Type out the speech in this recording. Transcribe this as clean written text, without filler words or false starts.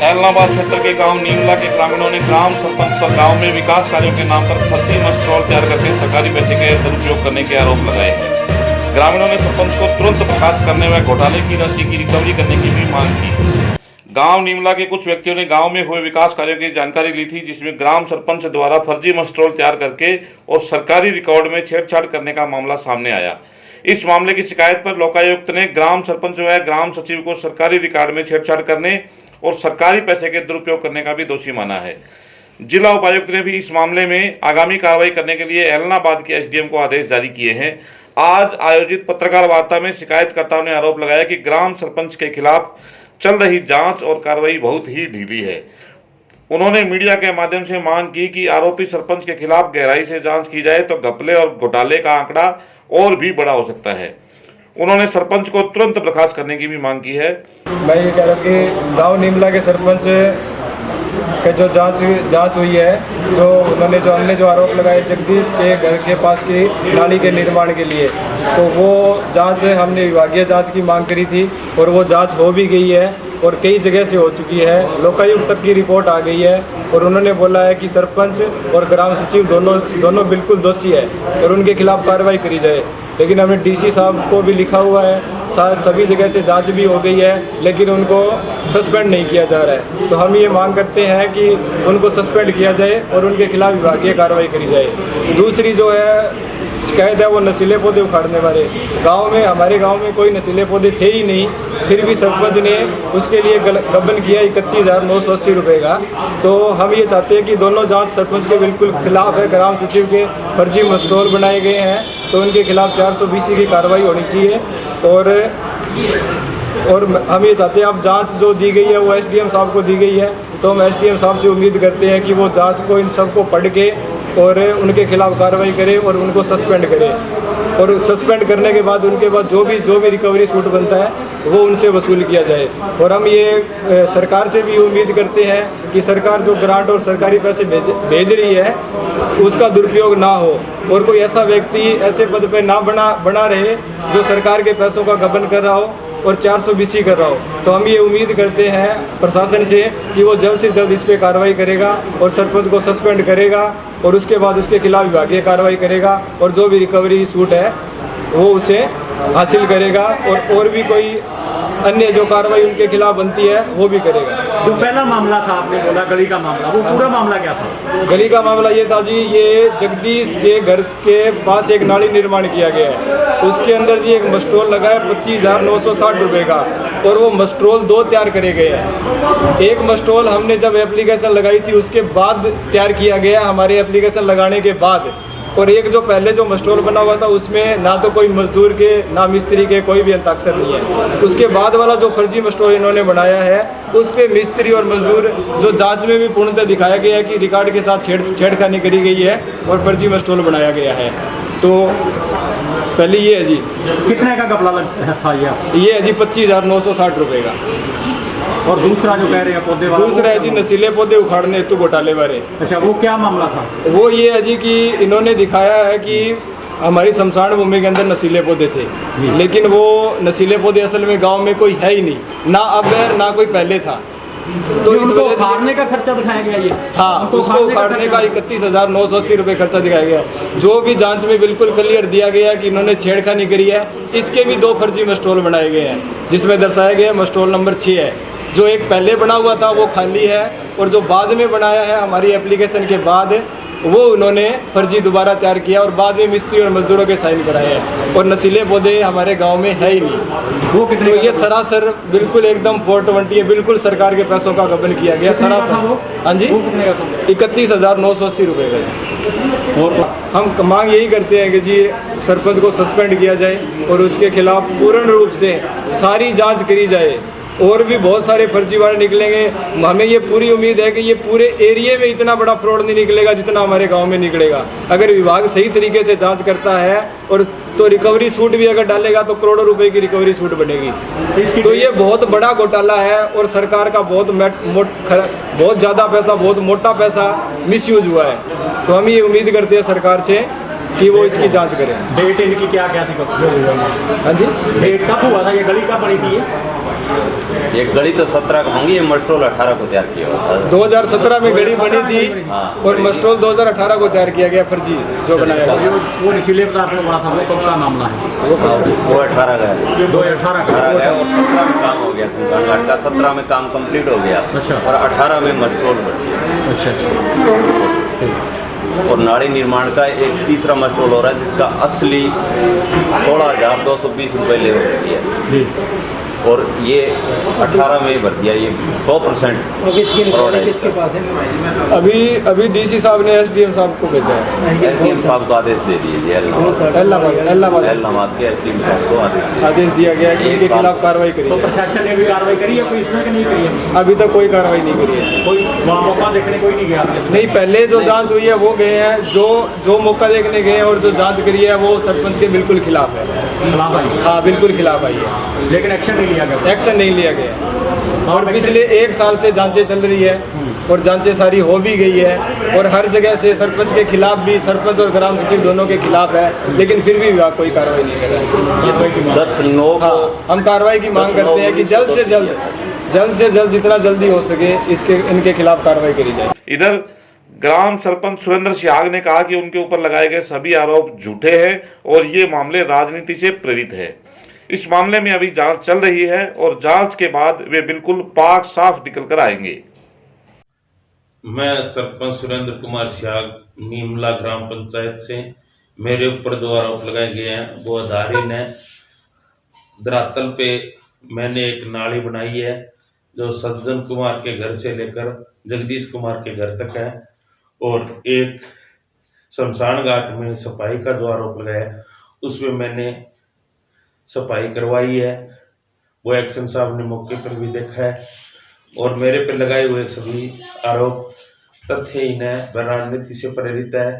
एलनाबाद क्षेत्र के गांव नीमला के ग्रामीणों ने ग्राम सरपंच पर गांव में विकास कार्यों के नाम पर फर्जी मस्ट्रॉल तैयार करके सरकारी पैसे के दुरुपयोग करने के आरोप लगाए हैं। ग्रामीणों ने सरपंच को तुरंत बर्खास्त करने व घोटाले की राशि की रिकवरी करने की भी मांग की। गांव नीमला के कुछ व्यक्तियों ने गांव में हुए विकास कार्यों की जानकारी ली थी, जिसमें ग्राम सरपंच द्वारा फर्जी मस्ट्रॉल तैयार करके और सरकारी रिकॉर्ड में छेड़छाड़ करने का मामला सामने आया। इस मामले की शिकायत पर लोकायुक्त ने ग्राम सरपंच व ग्राम सचिव को सरकारी रिकॉर्ड में छेड़छाड़ करने और सरकारी पैसे के दुरुपयोग करने का भी दोषी माना है। जिला उपायुक्त ने भी इस मामले में आगामी कार्रवाई करने के लिए एलनाबाद के एसडीएम को आदेश जारी किए हैं। आज आयोजित पत्रकार वार्ता में शिकायतकर्ताओं ने आरोप लगाया कि ग्राम सरपंच के खिलाफ चल रही जांच और कार्रवाई बहुत ही ढीली है। उन्होंने मीडिया के माध्यम से मांग की कि आरोपी सरपंच के खिलाफ गहराई से जांच की जाए तो घपले और घोटाले का आंकड़ा और भी बड़ा हो सकता है। उन्होंने सरपंच को तुरंत बर्खास्त करने की भी मांग की है। मैं ये कह रहा हूँ कि गांव नीमला के सरपंच के जो जांच हुई है, हमने जो आरोप लगाए जगदीश के घर के पास की नाली के निर्माण के लिए, तो वो जांच हमने विभागीय जांच की मांग करी थी और वो जांच हो भी गई है और कई जगह से हो चुकी है। लोकायुक्त तक की रिपोर्ट आ गई है और उन्होंने बोला है कि सरपंच और ग्राम सचिव दोनों बिल्कुल दोषी है और उनके खिलाफ कार्रवाई करी जाए। लेकिन हमें डीसी साहब को भी लिखा हुआ है, शायद सभी जगह से जांच भी हो गई है, लेकिन उनको सस्पेंड नहीं किया जा रहा है। तो हम ये मांग करते हैं कि उनको सस्पेंड किया जाए और उनके खिलाफ विभागीय कार्रवाई करी जाए। दूसरी जो है शिकायत है वो नशीले पौधे उखाड़ने वाले। हमारे गांव में कोई नशीले पौधे थे ही नहीं, फिर भी सरपंच ने उसके लिए गबन किया 31,980 रुपये का। तो हम ये चाहते हैं कि दोनों जांच सरपंच के बिल्कुल खिलाफ है। ग्राम सचिव के फर्जी मस्ट्रॉल बनाए गए हैं तो उनके खिलाफ 420 की कार्रवाई होनी चाहिए। और हम ये चाहते हैं, अब जांच जो दी गई है वो एसडीएम साहब को दी गई है, तो हम एसडीएम साहब से उम्मीद करते हैं कि वो जांच को इन सबको पढ़ के और उनके खिलाफ कार्रवाई करें और उनको सस्पेंड करें। और सस्पेंड करने के बाद उनके बाद जो भी रिकवरी सूट बनता है वो उनसे वसूल किया जाए। और हम ये सरकार से भी उम्मीद करते हैं कि सरकार जो ग्रांट और सरकारी पैसे भेज रही है उसका दुरुपयोग ना हो और कोई ऐसा व्यक्ति ऐसे पद पर ना बना रहे जो सरकार के पैसों का गबन कर रहा हो और 420 कर रहा हो। तो हम ये उम्मीद करते हैं प्रशासन से कि वो जल्द से जल्द इस पर कार्रवाई करेगा और सरपंच को सस्पेंड करेगा और उसके बाद उसके खिलाफ विभागीय कार्रवाई करेगा और जो भी रिकवरी सूट है वो उसे हासिल करेगा और भी कोई अन्य जो कार्रवाई उनके खिलाफ बनती है वो भी करेगा। जो पहला मामला था आपने बोला गली का मामला, वो पूरा मामला क्या था? गली का मामला ये था जी, ये जगदीश के घर के पास एक नाली निर्माण किया गया है, उसके अंदर जी एक मस्ट्रोल लगा है 25,960 रुपये का और वो मस्ट्रोल 2 तैयार करे गए हैं। एक मस्ट्रोल हमने जब एप्लीकेशन लगाई थी उसके बाद तैयार किया गया, हमारे एप्लीकेशन लगाने के बाद। और एक जो पहले जो मस्ट्रोल बना हुआ था उसमें ना तो कोई मजदूर के ना मिस्त्री के कोई भी हस्ताक्षर नहीं है। उसके बाद वाला जो फर्जी मस्ट्रोल इन्होंने बनाया है उस पर मिस्त्री और मजदूर जो जांच में भी पूर्णतः दिखाया गया है कि रिकॉर्ड के साथ छेड़खानी करी गई है और फर्जी मस्ट्रोल बनाया गया है। तो पहले ये है जी, कितने का घपला था ये है जी 25,960 रुपये का। और दूसरा जो कह रहे हैं पौधे वाला, दूसरा है जी नशीले पौधे उखाड़ने हेतु घोटाले वाले। अच्छा, वो क्या मामला था? वो ये है जी कि इन्होंने दिखाया है कि हमारी शमशान भूमि के अंदर नशीले पौधे थे, लेकिन वो नशीले पौधे असल में गांव में कोई है ही नहीं, ना अब है ना कोई पहले था। तो इस वजह से उखाड़ने का खर्चा दिखाया गया ये? हाँ, उसको उखाड़ने का 31,980 रुपये खर्चा दिखाया गया। जो भी जांच में बिल्कुल क्लियर दिया गया कि इन्होंने छेड़खानी करी है। इसके भी 2 फर्जी मस्ट्रोल बनाए गए हैं, जिसमें दर्शाया गया मस्ट्रोल नंबर 6 है। जो एक पहले बना हुआ था वो खाली है और जो बाद में बनाया है हमारी एप्लीकेशन के बाद वो उन्होंने फर्जी दोबारा तैयार किया और बाद में मिस्त्री और मजदूरों के साइन कराए हैं। और नशीले पौधे हमारे गांव में है ही नहीं। वो कितने तो ये सरासर बिल्कुल एकदम 420 है, बिल्कुल सरकार के पैसों का गबन किया गया सरासर। हाँ जी, 31,980 रुपये का। और हम मांग यही करते हैं कि जी सरपंच को सस्पेंड किया जाए और उसके खिलाफ पूर्ण रूप से सारी जांच करी जाए। और भी बहुत सारे फर्जीवाड़े निकलेंगे। हमें ये पूरी उम्मीद है कि ये पूरे एरिया में इतना बड़ा फ्रॉड नहीं निकलेगा जितना हमारे गांव में निकलेगा। अगर विभाग सही तरीके से जांच करता है और तो रिकवरी सूट भी अगर डालेगा तो करोड़ों रुपए की रिकवरी सूट बनेगी। तो ये बहुत बड़ा घोटाला है और सरकार का बहुत ज़्यादा पैसा, बहुत मोटा पैसा मिसयूज हुआ है। तो हम ये उम्मीद करते हैं सरकार से कि वो इसकी जांच करें। डेट इनकी क्या थी? हाँ जी, डेट कब हुआ था? ये गली कब बनी थी? ये गली तो 17 का होंगी, ये मस्ट्रोल 18 को तैयार किया हुआ था। 2017 में गड़ी बनी थी और मस्ट्रोल 2018 को तैयार किया गया, फर्जी जो बनाया गया। वो नशीले पदार्थ में बात है, वो कब का मामला है? वो 18 का है, 2018 का 18 का है और 17 में काम हो गया शमशान घाट का, 17 में काम कंप्लीट हो गया अच्छा। और 18 में मस्ट्रोल बन गया। अच्छा। और नाड़ी निर्माण का एक तीसरा मस्ट्रोल हो रहा है जिसका असली 16,220 रुपये लेवल रही है जी। और ये 18 में ही भर दिया, ये 100% फ्रॉड है। अभी डीसी साहब ने एसडीएम साहब को भेजा है, एसडीएम साहब को आदेश दे दिए, इलाहाबाद के एसडीएम साहब को आदेश दिया गया कि इनके खिलाफ कार्रवाई तो करिए। प्रशासन ने भी कार्रवाई करी है कोई इसमें कि नहीं करी है? अभी तक कोई कार्रवाई नहीं करी है। कोई वहाँ मौका देखने कोई नहीं गया? नहीं, पहले जो जांच हुई है वो गए हैं, जो मौका देखने गए हैं और जो जांच करी है वो सरपंच के बिल्कुल खिलाफ है। खिलाफ आई? हाँ, बिल्कुल खिलाफ आई है, लेकिन एक्शन नहीं लिया गया? एक्शन नहीं लिया गया। और पिछले 1 साल से जांचें चल रही है और जांचें सारी हो भी गई है और हर जगह से सरपंच के खिलाफ भी, सरपंच और ग्राम सचिव दोनों के खिलाफ है, लेकिन फिर भी विभाग कोई कार्रवाई नहीं कर रहा है। 10 लोग हाँ, हम कार्रवाई की मांग करते हैं कि जल्द से जल्द जितना जल्दी हो सके इनके खिलाफ कार्रवाई करी जाए। इधर ग्राम सरपंच सुरेंद्र सियाग ने कहा कि उनके ऊपर लगाए गए सभी आरोप झूठे हैं और ये मामले राजनीति से प्रेरित है। इस मामले में अभी जांच चल रही है और जांच के बाद वे बिल्कुल पाक साफ निकल कर आएंगे। मैं सरपंच सुरेंद्र कुमार सियाग नीमला ग्राम पंचायत से, मेरे ऊपर जो आरोप लगाए गए हैं वो आधारहीन है। धरातल पे मैंने एक नाली बनाई है जो सज्जन कुमार के घर से लेकर जगदीश कुमार के घर तक है और एक शमशान घाट में सफाई का जो आरोप लगाया है उसमें मैंने सफाई करवाई है। वो एक्शन साहब ने मौके पर भी देखा है और मेरे पे लगाए हुए सभी आरोप तथ्यहीन है, राजनीति से प्रेरित है।